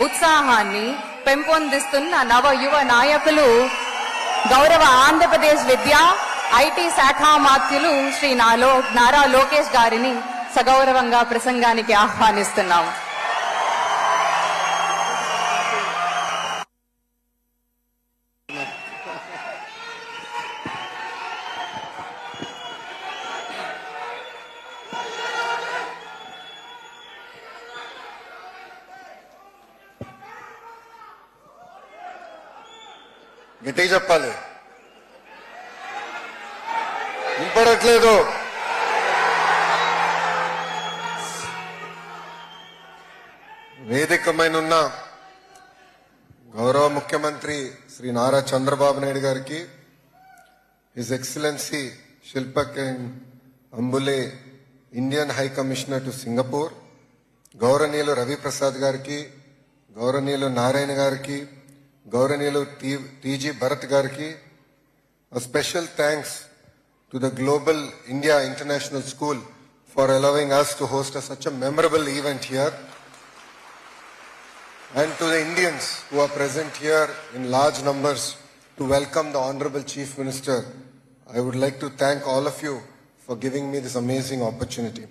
ఉత్సాహాన్ని పెంపొందిస్తున్న నవ యువ నాయకులు గౌరవ ఆంధ్రప్రదేశ్ విద్యా ఐటీ శాఖ మాత్యులు శ్రీ నారా లోకేష్ గారిని సగౌరవంగా ప్రసంగానికి ఆహ్వానిస్తున్నాం. గట్టిగా చెప్పాలి, వినపడట్లేదు. వేదికమైన గౌరవ ముఖ్యమంత్రి శ్రీ నారా చంద్రబాబు నాయుడు గారికి, his excellency Shilpak Ambule Indian high commissioner to Singapore, గౌరవనీయులు రవిప్రసాద్ గారికి, గౌరవనీయులు నారాయణ గారికి, గౌరవనీయులు టీజీ భరత్ గారికి, a special thanks to the Global India International School for allowing us to host such a memorable event here, and to the Indians who are present here in large numbers to welcome the Honorable Chief Minister. I would like to thank all of you for giving me this amazing opportunity.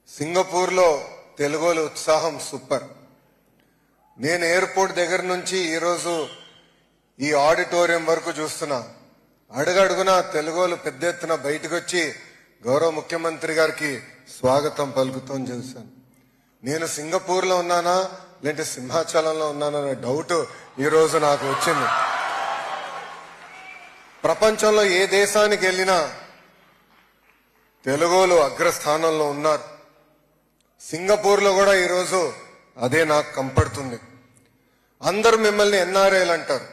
Singapore లో తెలుగుల ఉత్సాహం super. నేను airport దగ్గర నుంచి ఈరోజు ఈ auditorium వరకు చూస్తున్నా, అడుగడుగునా తెలుగులు పెద్ద ఎత్తున బయటకు వచ్చి గౌరవ ముఖ్యమంత్రి గారికి స్వాగతం పలుకుతాం చూశాను. నేను సింగపూర్ లో ఉన్నానా లేదంటే సింహాచలంలో ఉన్నానా అనే డౌట్ ఈరోజు నాకు వచ్చింది. ప్రపంచంలో ఏ దేశానికి వెళ్ళినా తెలుగులు అగ్రస్థానంలో ఉన్నారు. సింగపూర్ లో కూడా ఈరోజు అదే నాకు కంపడుతుంది. అందరూ మిమ్మల్ని ఎన్ఆర్ఐలు అంటారు,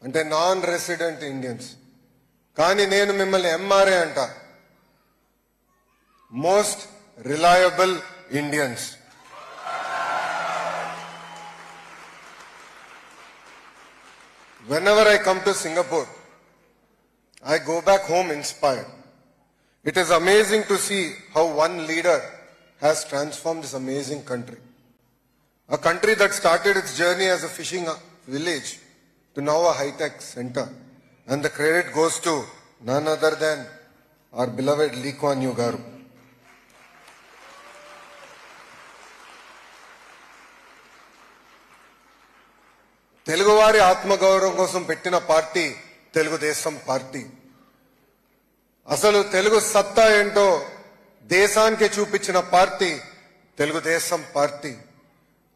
అంటే నాన్ రెసిడెంట్ ఇండియన్స్, కానీ నేను మిమ్మల్ని ఎంఆర్ఐ అంట, most reliable Indians. Whenever I come to Singapore, I go back home inspired. It is amazing to see how one leader has transformed this amazing country. A country that started its journey as a fishing village to now a high-tech center. And the credit goes to none other than our beloved Lee Kuan Yew garu. తెలుగువారి ఆత్మగౌరవం కోసం పెట్టిన party Telugu Desam party. అసలు తెలుగు సత్తా ఏంటో దేశానికి చూపించిన party Telugu Desam party.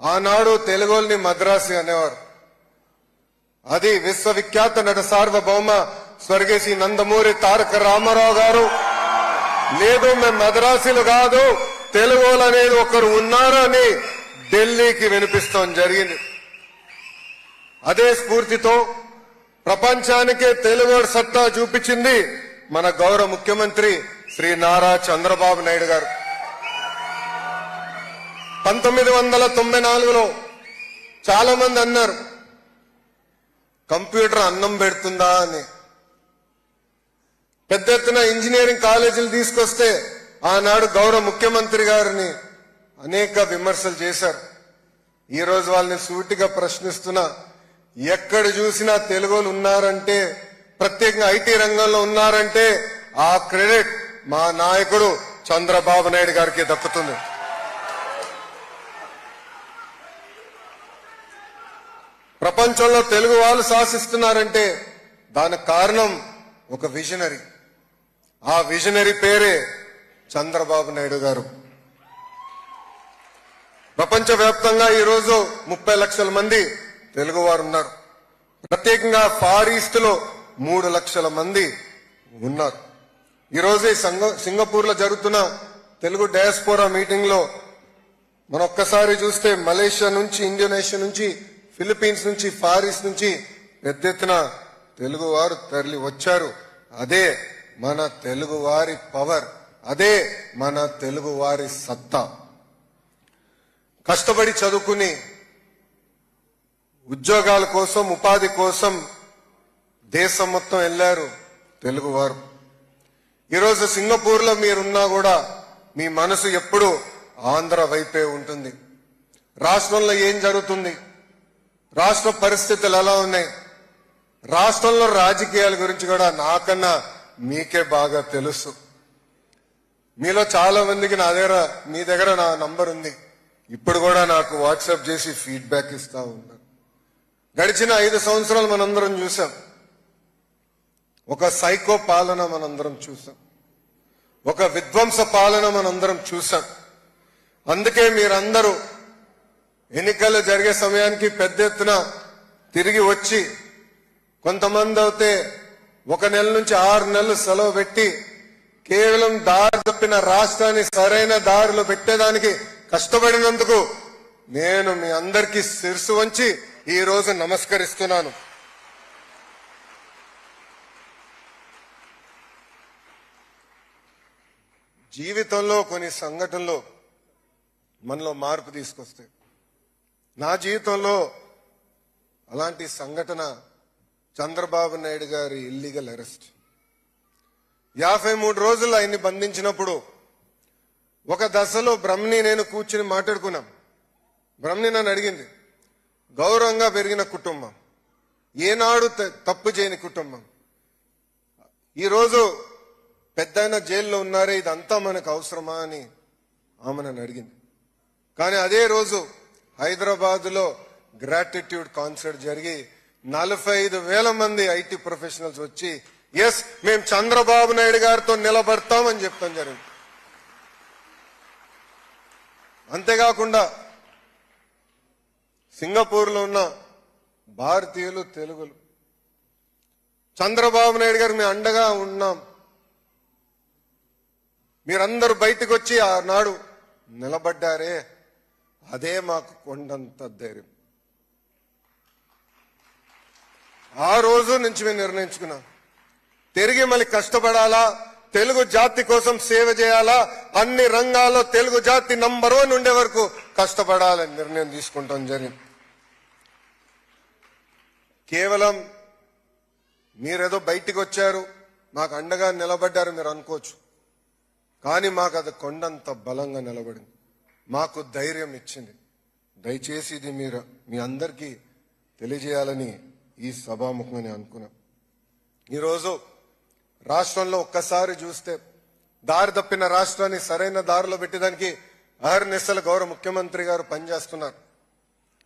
ఆనాడు తెలుగుల్ని మద్రాసి అనేవారు. అది విశ్వవిఖ్యాత నట సార్వభౌమ స్వర్గీయ నందమూరి తారక రామారావు గారు, లేదు మేము మద్రాసీలు కాదు తెలుగులు అనేది ఒకరు ఉన్నారని ఢిల్లీకి వినిపిస్తాం జరిగింది. అదే స్ఫూర్తితో ప్రపంచానికే తెలుగు సత్తా చూపించింది మన గౌరవ ముఖ్యమంత్రి శ్రీ నారా చంద్రబాబు నాయుడు గారు. 1994లో చాలా మంది అన్నారు కంప్యూటర్ అన్నం పెడుతుందా అని. పెద్ద ఎత్తున ఇంజనీరింగ్ కాలేజీలు తీసుకొస్తే ఆనాడు గౌరవ ముఖ్యమంత్రి గారిని అనేక విమర్శలు చేశారు. ఈ రోజు వాళ్ళని సూటిగా ప్రశ్నిస్తున్నా, ఎక్కడ చూసినా తెలుగులు ఉన్నారంటే, ప్రత్యేకంగా ఐటీ రంగంలో ఉన్నారంటే ఆ క్రెడిట్ మా నాయకుడు చంద్రబాబు నాయుడు గారికి దక్కుతుంది. ప్రపంచంలో తెలుగు వాళ్ళు శాసిస్తున్నారంటే దానికి కారణం ఒక విజనరీ. ఆ విజనరీ పేరే చంద్రబాబు నాయుడు గారు. ప్రపంచవ్యాప్తంగా ఈరోజు 30 లక్షల మంది తెలుగు వారు ఉన్నారు. ప్రత్యేకంగా ఫార్ ఈస్ట్ లో 3 లక్షల మంది ఉన్నారు. ఈరోజు సింగపూర్ లో జరుగుతున్న తెలుగు డయాస్పోరా మీటింగ్ లో మనం ఒక్కసారి చూస్తే మలేషియా నుంచి, ఇండోనేషియా నుంచి, ఫిలిప్పీన్స్ నుంచి, ఫార్ ఈస్ట్ నుంచి పెద్ద ఎత్తున తెలుగు వారు తరలి వచ్చారు. అదే మన తెలుగు వారి పవర్, అదే మన తెలుగు వారి సత్తా. కష్టపడి చదువుకుని ఉద్యోగాల కోసం, ఉపాధి కోసం దేశం మొత్తం వెళ్లారు తెలుగువారు. ఈరోజు సింగపూర్ లో మీరున్నా కూడా మీ మనసు ఎప్పుడూ ఆంధ్ర వైపే ఉంటుంది. రాష్ట్రంలో ఏం జరుగుతుంది, రాష్ట్ర పరిస్థితులు ఎలా ఉన్నాయి, రాష్ట్రంలో రాజకీయాల గురించి కూడా నాకన్నా మీకే బాగా తెలుసు. మీలో చాలా మందికి మీ దగ్గర నా నంబర్ ఉంది. ఇప్పుడు కూడా నాకు వాట్సాప్ చేసి ఫీడ్బ్యాక్ ఇస్తా ఉన్నారు. గడిచిన 5 సంవత్సరాలు మనందరం చూసాం. ఒక సైకో పాలన మనందరం చూసాం. ఒక విధ్వంస పాలన మనందరం చూసాం. అందుకే మీరందరూ ఎన్నికలు జరిగే సమయానికి పెద్ద ఎత్తున తిరిగి వచ్చి, కొంతమంది అయితే 1 నెల నుంచి 6 నెలలు సెలవు పెట్టి కేవలం దారి తప్పిన రాష్ట్రాన్ని సరైన దారిలో పెట్టేదానికి కష్టపడినందుకు నేను మీ అందరికీ శిరసు వంచి ఈ రోజు నమస్కరిస్తున్నాను. జీవితంలో కొన్ని సంఘటనలు మనలో మార్పు తీసుకొస్తాయి. నా జీవితంలో అలాంటి సంఘటన చంద్రబాబు నాయుడు గారి ఇల్లీగల్ అరెస్ట్. 53 రోజులు ఆయన్ని బంధించినప్పుడు ఒక దశలో బ్రహ్మని నేను కూర్చుని మాట్లాడుకున్నాం. బ్రహ్మని నన్ను అడిగింది, గౌరవంగా పెరిగిన కుటుంబం, ఏనాడు తప్పు చేయని కుటుంబం, ఈరోజు పెద్దయిన జైల్లో ఉన్నారే, ఇదంతా మనకు అవసరమా అని ఆమె నన్ను అడిగింది. కానీ అదే రోజు హైదరాబాద్ లో గ్రాటిట్యూడ్ కాన్సర్ట్ జరిగి 45,000 మంది ఐటీ ప్రొఫెషనల్స్ వచ్చి ఎస్ మేము చంద్రబాబు నాయుడు గారితో నిలబడతామని చెప్తాం జరిగింది. అంతేకాకుండా సింగపూర్ లో ఉన్న భారతీయులు, తెలుగులు చంద్రబాబు నాయుడు గారు మేము అండగా ఉన్నాం, మీరందరూ బయటకు వచ్చి ఆనాడు నిలబడ్డారే, అదే మాకు కొండంత ధైర్యం. ఆ రోజు నుంచి మేము నిర్ణయించుకున్నాం, తిరిగి మళ్ళీ కష్టపడాలా, తెలుగు జాతి కోసం సేవ చేయాలా, అన్ని రంగాల్లో తెలుగు జాతి నంబర్ 1 ఉండే వరకు కష్టపడాలని నిర్ణయం తీసుకుంటాం జరిగింది. కేవలం మీరేదో బయటికి వచ్చారు, మాకు అండగా నిలబడ్డారు మీరు అనుకోవచ్చు, కానీ మాకు అది కొండంత బలంగా నిలబడింది, మాకు ధైర్యం ఇచ్చింది. దయచేసి ఇది మీరు మీ అందరికీ తెలియజేయాలని ఈ సభాముఖంగా నేను అనుకున్నాం. ఈరోజు రాష్ట్రంలో ఒక్కసారి చూస్తే దారి తప్పిన రాష్ట్రాన్ని సరైన దారిలో పెట్టడానికి అహర్నిశలు గౌరవ ముఖ్యమంత్రి గారు పనిచేస్తున్నారు.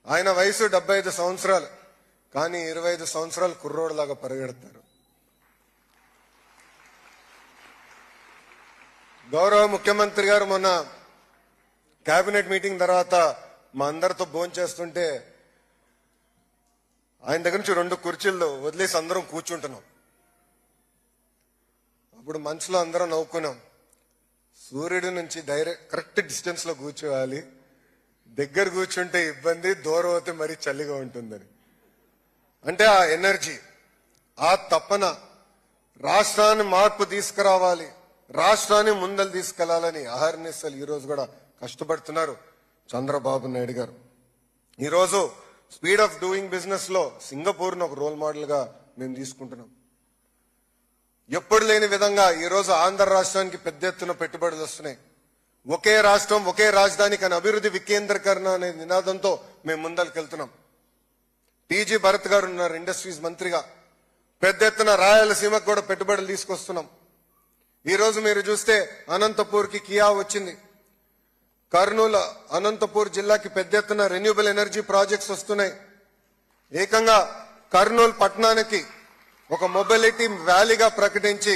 ఆయన వయసు 75 సంవత్సరాలు, కానీ 25 సంవత్సరాలు కుర్రోడులాగా పరిగెడతారు. గౌరవ ముఖ్యమంత్రి గారు మొన్న కేబినెట్ మీటింగ్ తర్వాత మా అందరితో భోంచేస్తుంటే ఆయన దగ్గర నుంచి 2 కుర్చీల్లో వదిలేసి అందరం కూర్చుంటున్నాం. అప్పుడు మనసులో అందరం నవ్వుకున్నాం, సూర్యుడి నుంచి కరెక్ట్ డిస్టెన్స్ లో కూర్చోవాలి, దగ్గర కూర్చుంటే ఇబ్బంది, దూరం అయితే మరీ చలిగా ఉంటుందని. అంటే ఆ ఎనర్జీ, ఆ తపన, రాష్ట్రాన్ని మార్పు తీసుకురావాలి, రాష్ట్రాన్ని ముందలు తీసుకెళ్లాలని అహర్నిశలు ఈ రోజు కూడా కష్టపడుతున్నారు చంద్రబాబు నాయుడు గారు. ఈరోజు స్పీడ్ ఆఫ్ డూయింగ్ బిజినెస్ లో సింగపూర్ ను ఒక రోల్ మోడల్ గా మేము తీసుకుంటున్నాం. ఎప్పుడు లేని విధంగా ఈరోజు ఆంధ్ర రాష్ట్రానికి పెద్ద ఎత్తున పెట్టుబడులు వస్తున్నాయి. ఒకే రాష్ట్రం ఒకే రాజధాని కానీ అభివృద్ధి వికేంద్రీకరణ అనే నినాదంతో మేము ముందరికెళ్తున్నాం. టీజీ భరత్ గారు ఉన్నారు ఇండస్ట్రీస్ మంత్రిగా, పెద్ద ఎత్తున రాయలసీమకు కూడా పెట్టుబడులు తీసుకొస్తున్నాం. ఈ రోజు మీరు చూస్తే అనంతపూర్ కి కియా వచ్చింది, కర్నూలు అనంతపూర్ జిల్లాకి పెద్ద ఎత్తున రెన్యూబుల్ ఎనర్జీ ప్రాజెక్ట్స్ వస్తున్నాయి. ఏకంగా కర్నూలు పట్టణానికి ఒక మొబిలిటీ వ్యాలీగా ప్రకటించి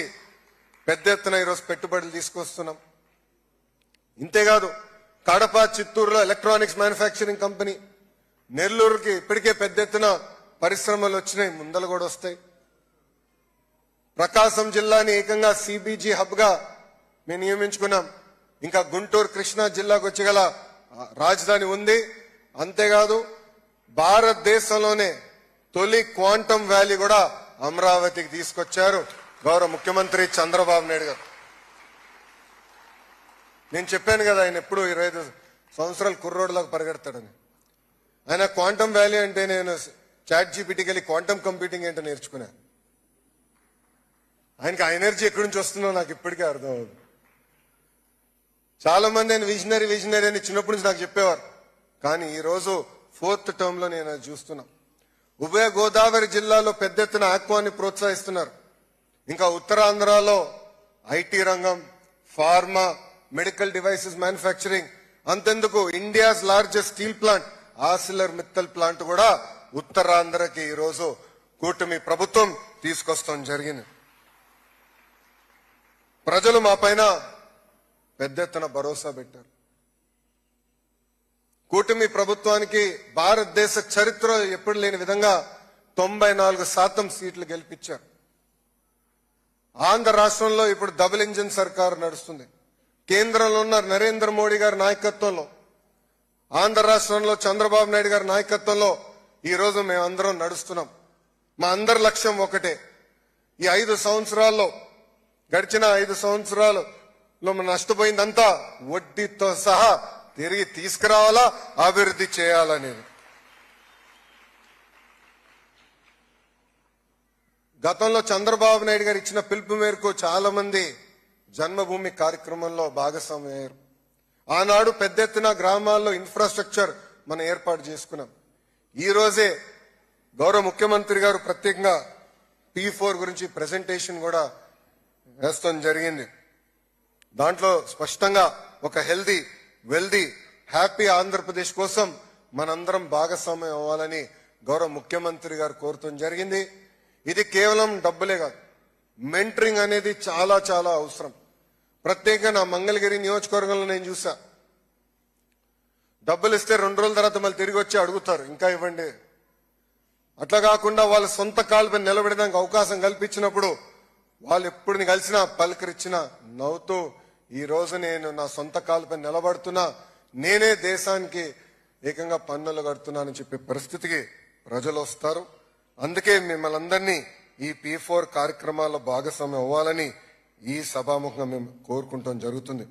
పెద్ద ఎత్తున ఈరోజు పెట్టుబడులు తీసుకొస్తున్నాం. ఇంతేకాదు కడప, చిత్తూరులో ఎలక్ట్రానిక్స్ మ్యానుఫ్యాక్చరింగ్ కంపెనీ, నెల్లూరుకి ఇప్పటికే పెద్ద ఎత్తున పరిశ్రమలు వచ్చినాయి, ముందలు కూడా వస్తాయి. ప్రకాశం జిల్లాని ఏకంగా సిబిజీ హబ్ గా మేము నియమించుకున్నాం. ఇంకా గుంటూరు, కృష్ణా జిల్లాకు వచ్చగల రాజధాని ఉంది. అంతేకాదు భారతదేశంలోనే తొలి క్వాంటమ్ వ్యాలీ కూడా అమరావతికి తీసుకొచ్చారు గౌరవ ముఖ్యమంత్రి చంద్రబాబు నాయుడు గారు. నేను చెప్పాను కదా ఆయన ఎప్పుడు 25 సంవత్సరాలు కుర్రోడ్లాగా పరిగెడతాడని. ఆయన క్వాంటమ్ వ్యాలీ అంటే నేను చాట్ జీపీటీకి వెళ్ళి క్వాంటమ్ కంప్యూటింగ్ ఏంటో నేర్చుకున్నా. ఆయనకి ఆ ఎనర్జీ ఎక్కడి నుంచి వస్తుందో నాకు ఇప్పటికే అర్థం అవుతుంది. చాలా మంది ఆయన విజనరీ అని చిన్నప్పటి నుంచి నాకు చెప్పేవారు, కానీ ఈరోజు 4th టర్మ్ లో నేను అది చూస్తున్నా. ఉభయ గోదావరి జిల్లాలో పెద్ద ఎత్తున ఆక్వాని ప్రోత్సహిస్తున్నారు. ఇంకా ఉత్తరాంధ్రలో ఐటీ రంగం, ఫార్మా, మెడికల్ డివైసెస్ మ్యానుఫ్యాక్చరింగ్, అంతెందుకు India's largest steel plant Arcelor Mittal plant కూడా ఉత్తరాంధ్రకి ఈరోజు కూటమి ప్రభుత్వం తీసుకొస్తాం జరిగింది. ప్రజలు మా పైన పెద్ద ఎత్తున భరోసా పెట్టారు. కూటమి ప్రభుత్వానికి భారతదేశ చరిత్రలో ఎప్పుడు లేని విధంగా 94% సీట్లు గెలిపించారు. ఆంధ్ర రాష్ట్రంలో ఇప్పుడు డబుల్ ఇంజిన్ సర్కారు నడుస్తుంది. కేంద్రంలో ఉన్న నరేంద్ర మోడీ గారి నాయకత్వంలో, ఆంధ్ర రాష్ట్రంలో చంద్రబాబు నాయుడు గారి నాయకత్వంలో ఈరోజు మేమందరం నడుస్తున్నాం. మా అందరి లక్ష్యం ఒకటే. ఈ 5 సంవత్సరాల్లో, గడిచిన 5 సంవత్సరాల్లో మనం నష్టపోయిందంతా వడ్డీతో సహా తిరిగి తీసుకురావాలా, అభివృద్ధి చేయాలనేది. గతంలో చంద్రబాబు నాయుడు గారు ఇచ్చిన పిలుపు మేరకు చాలా మంది జన్మభూమి కార్యక్రమంలో భాగస్వామయ్యారు. ఆనాడు పెద్ద ఎత్తున గ్రామాల్లో ఇన్ఫ్రాస్ట్రక్చర్ మనం ఏర్పాటు చేసుకున్నాం. ఈ రోజే గౌరవ ముఖ్యమంత్రి గారు ప్రత్యేకంగా P4 గురించి ప్రెజెంటేషన్ కూడా వేస్తాం జరిగింది. దాంట్లో స్పష్టంగా ఒక హెల్దీ, వెల్దీ, హ్యాపీ ఆంధ్రప్రదేశ్ కోసం మనందరం భాగస్వామ్యం అవ్వాలని గౌరవ ముఖ్యమంత్రి గారు కోరుతాం జరిగింది. ఇది కేవలం డబ్బులే కాదు, మెంటరింగ్ అనేది చాలా చాలా అవసరం. ప్రత్యేకంగా నా మంగళగిరి నియోజకవర్గంలో నేను చూసా, డబ్బులు ఇస్తే 2 రోజుల తర్వాత మళ్ళీ తిరిగి వచ్చి అడుగుతారు ఇంకా ఇవ్వండి. అట్లా కాకుండా వాళ్ళ సొంత కాళ్ళపై నిలబెడడానికి అవకాశం కల్పించినప్పుడు వాళ్ళు ఎప్పుడు కలిసినా పలకరించినా నవ్వుతూ ఈ రోజు నేను నా సొంత కాళ్ళపై నిలబడుతున్నా, నేనే దేశానికి ఏకంగా పన్నులు కడుతున్నానని చెప్పే పరిస్థితికి ప్రజలు వస్తారు. అందుకే మిమ్మల్ని అందరినీ ఈ P4 కార్యక్రమాల్లో భాగస్వామ్యం అవ్వాలని ఈ సభాముఖంగా మేము కోరుకుంటాం జరుగుతుంది.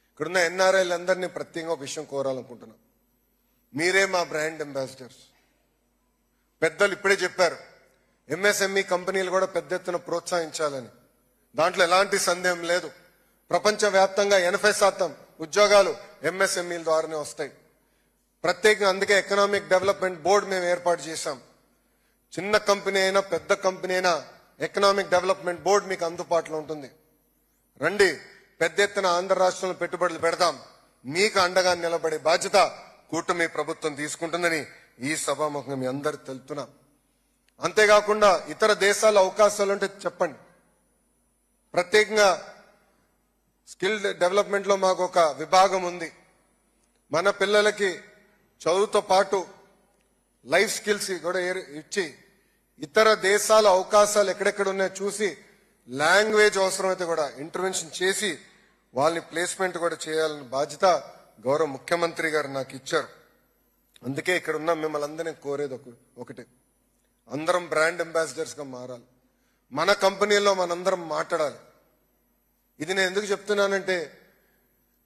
ఇక్కడున్న ఎన్ఆర్ఐలు అందరినీ ప్రత్యేకంగా ఒక విషయం కోరాలనుకుంటున్నాం. మీరే మా బ్రాండ్ అంబాసిడర్స్. పెద్దలు ఇప్పుడే చెప్పారు, MSME కంపెనీలు కూడా పెద్ద ఎత్తున ప్రోత్సహించాలని. దాంట్లో ఎలాంటి సందేహం లేదు. ప్రపంచవ్యాప్తంగా 80% ఉద్యోగాలు MSMEల ద్వారానే వస్తాయి. ప్రత్యేకంగా అందుకే ఎకనామిక్ డెవలప్మెంట్ బోర్డు మేము ఏర్పాటు చేశాం. చిన్న కంపెనీ అయినా పెద్ద కంపెనీ అయినా ఎకనామిక్ డెవలప్మెంట్ బోర్డు మీకు అందుబాటులో ఉంటుంది. రండి, పెద్ద ఎత్తున ఆంధ్ర రాష్ట్రంలో పెట్టుబడులు పెడదాం. మీకు అండగా నిలబడే బాధ్యత కూటమి ప్రభుత్వం తీసుకుంటుందని ఈ సభాముఖంగా మీ అందరు తెలుపుతున్నాం. అంతేకాకుండా ఇతర దేశాల అవకాశాలుంటే చెప్పండి. ప్రత్యేకంగా స్కిల్ డెవలప్మెంట్ లో మాకు ఒక విభాగం ఉంది. మన పిల్లలకి చదువుతో పాటు లైఫ్ స్కిల్స్ కూడా ఇచ్చి ఇతర దేశాల అవకాశాలు ఎక్కడెక్కడ ఉన్నాయో చూసి లాంగ్వేజ్ అవసరమైతే కూడా ఇంటర్వెన్షన్ చేసి వాళ్ళని ప్లేస్మెంట్ కూడా చేయాలని బాధ్యత గౌరవ ముఖ్యమంత్రి గారు నాకు ఇచ్చారు. అందుకే ఇక్కడ ఉన్న మిమ్మల్ని అందరినీ కోరేది ఒకటే, అందరం బ్రాండ్ అంబాసిడర్స్ గా మారాలి. మన కంపెనీలో మనందరం మాట్లాడాలి. ఇది నేను ఎందుకు చెప్తున్నానంటే,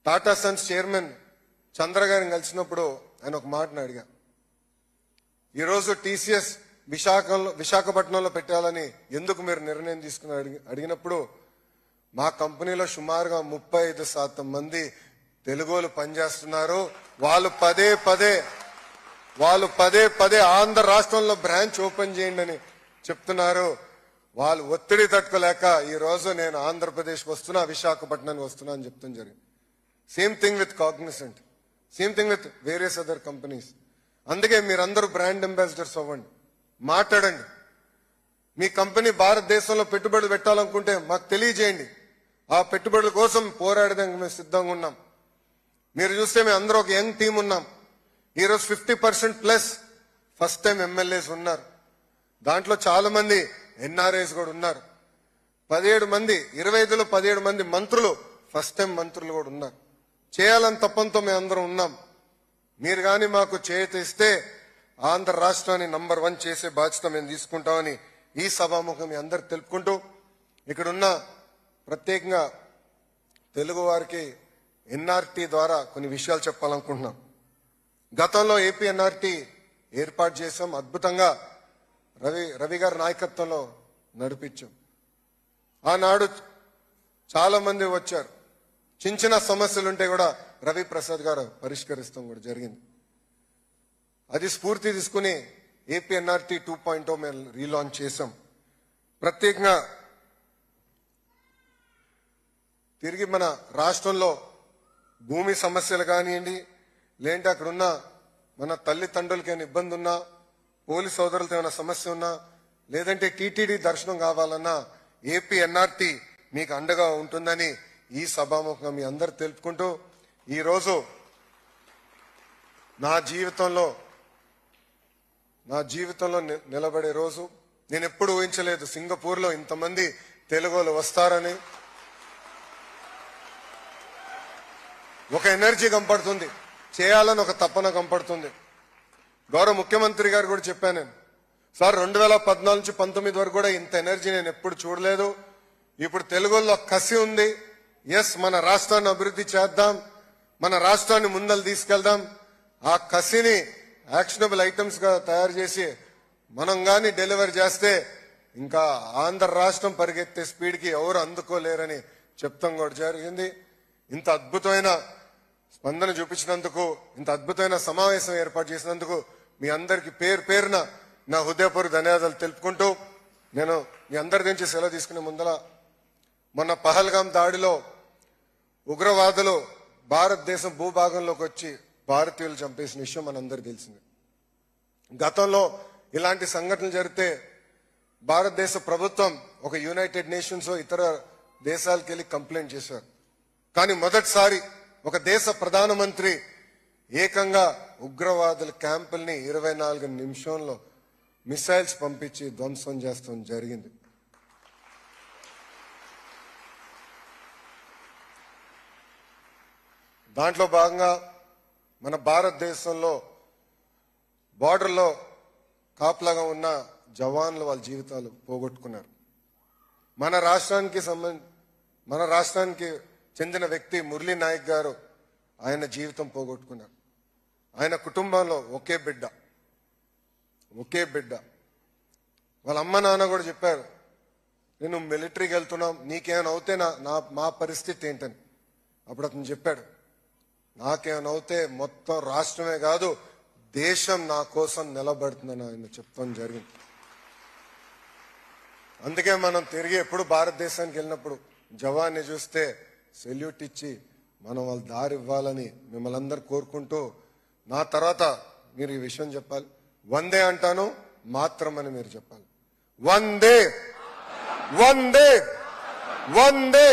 టాటా సన్స్ చైర్మన్ చంద్ర గారిని కలిసినప్పుడు ఆయన ఒక మాటను అడిగా. ఈరోజు TCS విశాఖపట్నంలో పెట్టాలని ఎందుకు మీరు నిర్ణయం తీసుకుని అడిగినప్పుడు, మా కంపెనీలో సుమారుగా 35% మంది తెలుగోలు పనిచేస్తున్నారు. వాళ్ళు పదే పదే ఆంధ్ర రాష్ట్రంలో బ్రాంచ్ ఓపెన్ చేయండి అని చెప్తున్నారు. వాళ్ళు ఒత్తిడి తట్టుకోలేక ఈ రోజు నేను ఆంధ్రప్రదేశ్కి వస్తున్నా, విశాఖపట్నానికి వస్తున్నా అని చెప్తాం జరిగింది. Same thing with Cognizant, same thing with various other companies. అందుకే మీరందరూ బ్రాండ్ అంబాసిడర్స్ అవ్వండి, మాట్లాడండి. మీ కంపెనీ భారతదేశంలో పెట్టుబడులు పెట్టాలనుకుంటే మాకు తెలియజేయండి. ఆ పెట్టుబడుల కోసం పోరాడడానికి మేము సిద్ధంగా ఉన్నాం. మీరు చూస్తే మేము అందరూ ఒక యంగ్ టీం ఉన్నాం. ఈరోజు 50% ఫస్ట్ టైం ఎమ్మెల్యేస్ ఉన్నారు. దాంట్లో చాలా మంది NRIs కూడా ఉన్నారు. 17 మంది 25లో 17 మంది మంత్రులు ఫస్ట్ టైం మంత్రులు కూడా ఉన్నారు. చేయాలని తప్పంతో మేము అందరం ఉన్నాం. మీరు కానీ మాకు చేయిస్తే ఆంధ్ర రాష్ట్రాన్ని నంబర్ 1 చేసే బాధ్యత మేము తీసుకుంటామని ఈ సభాముఖం మీ అందరు తెలుపుకుంటూ, ఇక్కడున్న ప్రత్యేకంగా తెలుగు వారికి NRT ద్వారా కొన్ని విషయాలు చెప్పాలనుకుంటున్నాం. గతంలో AP NRT ఏర్పాటు చేశాం. అద్భుతంగా రవి గారి నాయకత్వంలో నడిపించాం. ఆనాడు చాలా మంది వచ్చారు. చిన్న చిన్న సమస్యలుంటే కూడా రవి ప్రసాద్ గారు పరిష్కరిస్తాం కూడా జరిగింది. అది స్ఫూర్తి తీసుకుని ఏపీ ఎన్ఆర్టీ 2.0 మేము రీలాంచ్ చేశాం. ప్రత్యేకంగా తిరిగి మన రాష్ట్రంలో భూమి సమస్యలు కానివ్వండి, లేదంటే అక్కడున్న మన తల్లిదండ్రులకి ఏమైనా ఇబ్బంది ఉన్నా, పోలీస్ సోదరులతో ఏమైనా సమస్య ఉన్నా, లేదంటే టీటీడీ దర్శనం కావాలన్నా ఏపీ ఎన్ఆర్టీ మీకు అండగా ఉంటుందని ఈ సభాముఖంగా మీ అందరు తెలుపుకుంటూ, ఈరోజు నా జీవితంలో నిలబడే రోజు. నేను ఎప్పుడు ఊహించలేదు సింగపూర్లో ఇంతమంది తెలుగులు వస్తారని. ఒక ఎనర్జీ కంపడుతుంది, చేయాలని ఒక తపన కంపడుతుంది. గౌరవ ముఖ్యమంత్రి గారు కూడా చెప్పాను నేను, సార్ 2014 నుంచి 19 వరకు కూడా ఇంత ఎనర్జీ నేను ఎప్పుడు చూడలేదు. ఇప్పుడు తెలుగులో కసి ఉంది. ఎస్, మన రాష్ట్రాన్ని అభివృద్ధి చేద్దాం, మన రాష్ట్రాన్ని ముందలు తీసుకెళ్దాం. ఆ కసిని యాక్షనబుల్ ఐటమ్స్ గా తయారు చేసి మనం గాని డెలివర్ చేస్తే ఇంకా ఆంధ్ర రాష్ట్రం పరిగెత్తే స్పీడ్ కి ఎవరు అందుకోలేరని చెప్తాం కూడా జరిగింది. ఇంత అద్భుతమైన స్పందన చూపించినందుకు, ఇంత అద్భుతమైన సమావేశం ఏర్పాటు చేసినందుకు మీ అందరికి పేరు పేరున నా హృదయపూర్వక ధన్యవాదాలు తెలుపుకుంటూ, నేను మీ అందరి నుంచి సెలవు తీసుకునే ముందర, మొన్న పహల్గాం దాడిలో ఉగ్రవాదులు భారతదేశం భూభాగంలోకి వచ్చి భారతీయులు చంపేసిన విషయం మనందరికీ తెలిసింది. గతంలో ఇలాంటి సంఘటనలు జరిగితే భారతదేశ ప్రభుత్వం ఒక యునైటెడ్ నేషన్స్ ఇతర దేశాలకు వెళ్ళి కంప్లైంట్ చేశారు. కానీ మొదటిసారి ఒక దేశ ప్రధానమంత్రి ఏకంగా ఉగ్రవాదుల క్యాంపుల్ని 24 నిమిషంలో మిసైల్స్ పంపించి ధ్వంసం చేస్తాం జరిగింది. దాంట్లో భాగంగా మన భారతదేశంలో బార్డర్లో కాపలాగా ఉన్న జవాన్లు వాళ్ళ జీవితాలు పోగొట్టుకున్నారు. మన రాష్ట్రానికి చెందిన వ్యక్తి మురళీ నాయక్ గారు ఆయన జీవితం పోగొట్టుకున్నారు. ఆయన కుటుంబంలో ఒకే బిడ్డ. వాళ్ళ అమ్మ నాన్న కూడా చెప్పారు, నేను మిలిటరీకి వెళ్తున్నాం, నీకేమైనా అవుతే మా పరిస్థితి ఏంటని. అప్పుడు అతను చెప్పాడు, నాకేమైనా అవుతే మొత్తం రాష్ట్రమే కాదు దేశం నా కోసం నిలబడుతుందని ఆయన చెప్తాం జరిగింది. అందుకే మనం తిరిగి ఎప్పుడు భారతదేశానికి వెళ్ళినప్పుడు జవాన్ని చూస్తే సెల్యూట్ ఇచ్చి మనం వాళ్ళ దారి ఇవ్వాలని మిమ్మల్ని అందరు కోరుకుంటూ, నా తర్వాత మీరు ఈ విషయం చెప్పాలి. వందే అంటాను, మాత్రం అని మీరు చెప్పాలి. వందే వందే వందే